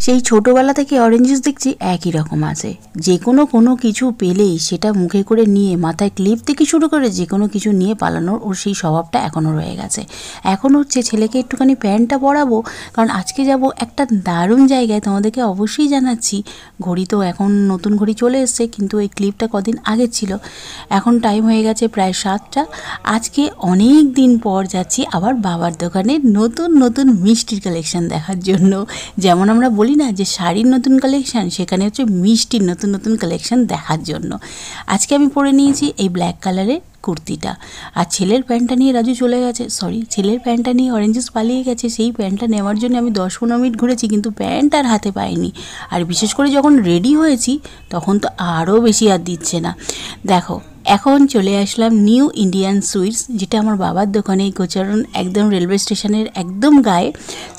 সেই ছোটোবেলা থেকে অরেঞ্জ জুস দেখছি একই রকম আছে, যে কোনো কিছু পেলেই সেটা মুখে করে নিয়ে মাথায় ক্লিপ থেকে শুরু করে যে কোনো কিছু নিয়ে পালানোর ওর সেই স্বভাবটা এখনও রয়ে গেছে। এখন হচ্ছে ছেলেকে একটুখানি প্যান্টটা পরাবো, কারণ আজকে যাব একটা দারুণ জায়গায়, তোমাদেরকে অবশ্যই জানাচ্ছি। ঘড়ি তো এখন নতুন ঘড়ি চলে এসছে, কিন্তু এই ক্লিপটা কদিন আগে ছিল। এখন টাইম হয়ে গেছে প্রায় 7টা। আজকে অনেক দিন পর যাচ্ছি আবার বাবার দোকানে নতুন নতুন মিষ্টির কালেকশান দেখার জন্য। যেমন আমরা বলি না যে শাড়ির নতুন কালেকশান, সেখানে হচ্ছে মিষ্টির নতুন নতুন কালেকশান দেখার জন্য। আজকে আমি পরে নিয়েছি এই ব্ল্যাক কালারের কুর্তিটা, আর ছেলের প্যান্টটা নিয়ে রাজু চলে গেছে, ছেলের প্যান্টটা নিয়ে অরেঞ্জ জুস পালিয়ে গেছে। সেই প্যান্টটা নেওয়ার জন্য আমি 10-15 মিনিট ঘুরেছি, কিন্তু প্যান্ট আর হাতে পাইনি। আর বিশেষ করে যখন রেডি হয়েছি তখন তো আরও বেশি আর দিচ্ছে না। দেখো এখন চলে আসলাম নিউ ইন্ডিয়ান সুইটস, যেটা আমার বাবার দোকানে, গোচারণ একদম রেলওয়ে স্টেশনের একদম গায়ে।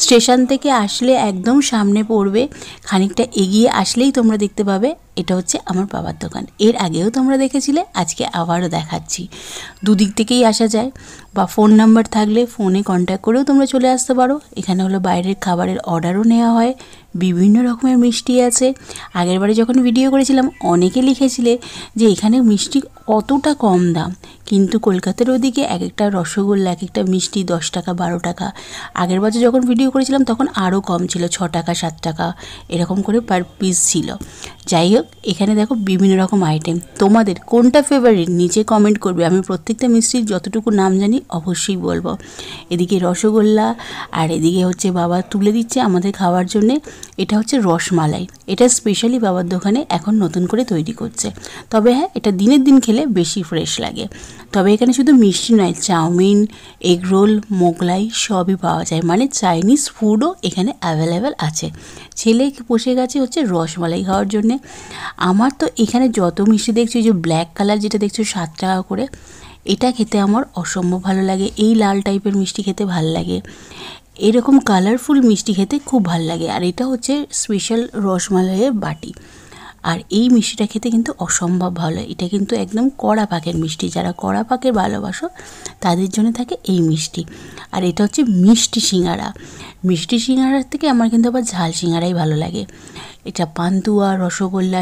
স্টেশন থেকে আসলে একদম সামনে পড়বে, খানিকটা এগিয়ে আসলেই তোমরা দেখতে পাবে এটা হচ্ছে আমার বাবার দোকান। এর আগেও তোমরা দেখেছিলে, আজকে আবারও দেখাচ্ছি। দুদিক থেকেই আসা যায়, বা ফোন নাম্বার থাকলে ফোনে কন্ট্যাক্ট করেও তোমরা চলে আসতে পারো। এখানে হলো বাইরের খাবারের অর্ডারও নেওয়া হয়, বিভিন্ন রকমের মিষ্টি আছে। আগের বারে যখন ভিডিও করেছিলাম অনেকে লিখেছিলে যে এখানে মিষ্টি কতটা কম দাম, কিন্তু কলকাতার ওদিকে এক একটা রসগোল্লা, এক একটা মিষ্টি 10 টাকা 12 টাকা। আগের বছর যখন ভিডিও করেছিলাম তখন আরও কম ছিল, 6 টাকা 7 টাকা এরকম করে পার পিস ছিল। যাই হোক, এখানে দেখো বিভিন্ন রকম আইটেম। তোমাদের কোনটা ফেভারিট নিচে কমেন্ট করবে, আমি প্রত্যেকটা মিষ্টির যতটুকু নাম জানি অবশ্যই বলবো। এদিকে রসগোল্লা, আর এদিকে হচ্ছে বাবা তুলে দিচ্ছে আমাদের খাওয়ার জন্যে, এটা হচ্ছে রসমালাই। এটা স্পেশালি বাবার দোকানে এখন নতুন করে তৈরি করছে। তবে হ্যাঁ, এটা দিনের দিন খেলে বেশি ফ্রেশ লাগে। তবে এখানে শুধু মিষ্টি নয়, চাউমিন, এগ রোল, মোগলাই সবই পাওয়া যায়, মানে চাইনিজ ফুডও এখানে অ্যাভেলেবেল আছে। ছেলে বসে গেছে হচ্ছে রসমালাই খাওয়ার জন্যে। আমার তো এখানে যত মিষ্টি দেখছি, ওই যে ব্ল্যাক কালার যেটা দেখছো 7 টাকা করে, এটা খেতে আমার অসম্ভব ভালো লাগে। এই লাল টাইপের মিষ্টি খেতে ভালো লাগে, এরকম কালারফুল মিষ্টি খেতে খুব ভালো লাগে। আর এটা হচ্ছে স্পেশাল রসমালাইয়ের বাটি, আর এই মিষ্টিটা খেতে কিন্তু অসম্ভব ভালো। এটা কিন্তু একদম কড়া পাকের মিষ্টি, যারা কড়া পাকের ভালোবাসো তাদের জন্য থাকে এই মিষ্টি। আর এটা হচ্ছে মিষ্টি সিঙ্গারা। মিষ্টি সিঙ্গারার থেকে আমার কিন্তু আবার ঝাল সিঙ্গারাই ভালো লাগে। এটা পান্তুয়া, রসগোল্লা,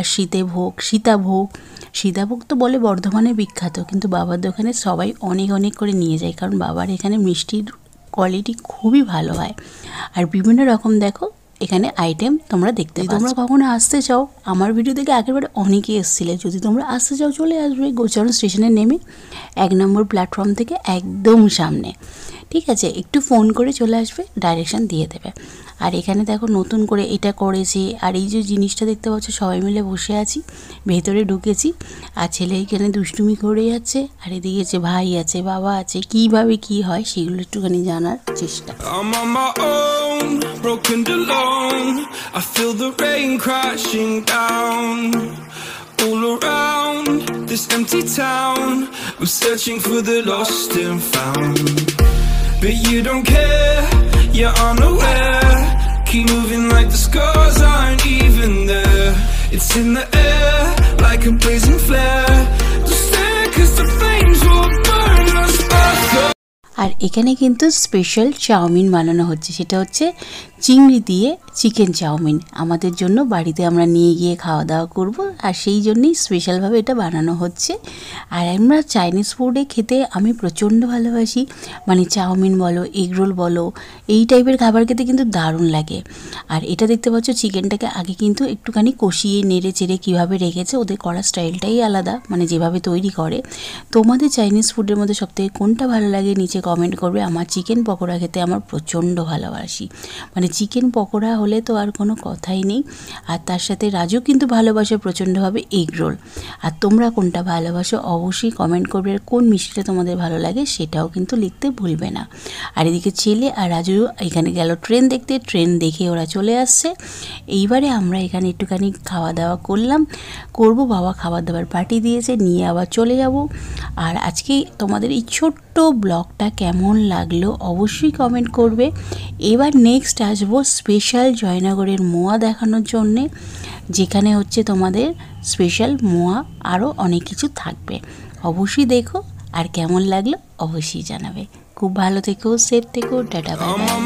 সীতাভোগ তো বলে বর্ধমানে বিখ্যাত, কিন্তু বাবার দোকানে সবাই অনেক অনেক করে নিয়ে যায়, কারণ বাবার এখানে মিষ্টির কোয়ালিটি খুবই ভালো হয়। আর বিভিন্ন রকম দেখো এখানে আইটেম তোমরা দেখতে পাচ্ছ। তোমরা কখনো আসতে চাও, আমার ভিডিও থেকে আগেরবারে অনেকেই এসেছিলে, যদি তোমরা আসতে চাও চলে আসবে গোচারণ স্টেশনে নেমে 1 নম্বর প্ল্যাটফর্ম থেকে একদম সামনে, ঠিক আছে? একটু ফোন করে চলে আসবে, ডাইরেকশান দিয়ে দেবে। আর এখানে দেখো নতুন করে এটা করেছে, আর এই যে জিনিসটা দেখতে পাচ্ছ সবাই মিলে বসে আছি, ভেতরে ঢুকেছি, আর ছেলে এখানে দুষ্টুমি করে যাচ্ছে, আর এদিকে যে ভাই আছে, বাবা আছে, কীভাবে কী হয় সেগুলো একটুখানি জানার চেষ্টা। I feel the rain crashing down all around this empty town. I'm searching for the lost and found, but you don't care, you're unaware. Keep moving like the scars aren't even there. It's in the air like a blazing flare. Just stare 'cause the flames will burn us both. আর এখানে কিন্তু special chowmein বানানো হচ্ছে, সেটা হচ্ছে চিংড়ি দিয়ে chicken chowmein. আমাদের জন্য বাড়িতে আমরা নিয়ে গিয়ে খাওয়া দাওয়া করব, আর সেই জন্যই স্পেশালভাবে এটা বানানো হচ্ছে। আর আমরা চাইনিজ ফুডে খেতে আমি প্রচণ্ড ভালোবাসি, মানে চাউমিন বলো, এগ রোল বলো, এই টাইপের খাবার খেতে কিন্তু দারুণ লাগে। আর এটা দেখতে পাচ্ছ চিকেনটাকে আগে কিন্তু একটুখানি কষিয়ে নেড়ে চেড়ে কীভাবে রেখেছে, ওদের করার স্টাইলটাই আলাদা, মানে যেভাবে তৈরি করে। তোমাদের চাইনিজ ফুডের মধ্যে সবথেকে কোনটা ভালো লাগে নিচে কমেন্ট করবে। আমার চিকেন পকোড়া খেতে আমার প্রচণ্ড ভালোবাসি, মানে চিকেন পকোড়া হলে তো আর কোনো কথাই নেই। আর তার সাথে রাজু কিন্তু ভালোবাসে প্রচণ্ডভাবে এগ রোল। আর তোমরা কোনটা ভালোবাসো অবশ্যই কমেন্ট করবে, আর কোন মিষ্টিটা তোমাদের ভালো লাগে সেটাও কিন্তু লিখতে ভুলবে না। আর এদিকে ছেলে আর রাজু এখানে গেল ট্রেন দেখতে, ট্রেন দেখে ওরা চলে আসছে। এইবারে আমরা এখানে একটুখানি খাওয়া দাওয়া করবো। বাবা খাবার দাবার পার্টি দিয়েছে, নিয়ে আবার চলে যাব। আর আজকে তোমাদের এই ছোট্ট ব্লগটা কেমন লাগলো অবশ্যই কমেন্ট করবে। এবার নেক্সট আসবো স্পেশাল জয়নগরের মোয়া দেখানোর জন্যে, যেখানে হচ্ছে তোমাদের স্পেশাল মোয়া আরও অনেক কিছু থাকবে। অবশ্যই দেখো আর কেমন লাগলো অবশ্যই জানাবে। খুব ভালো থেকো, সেফ থেকো, টাটা বাই বাই।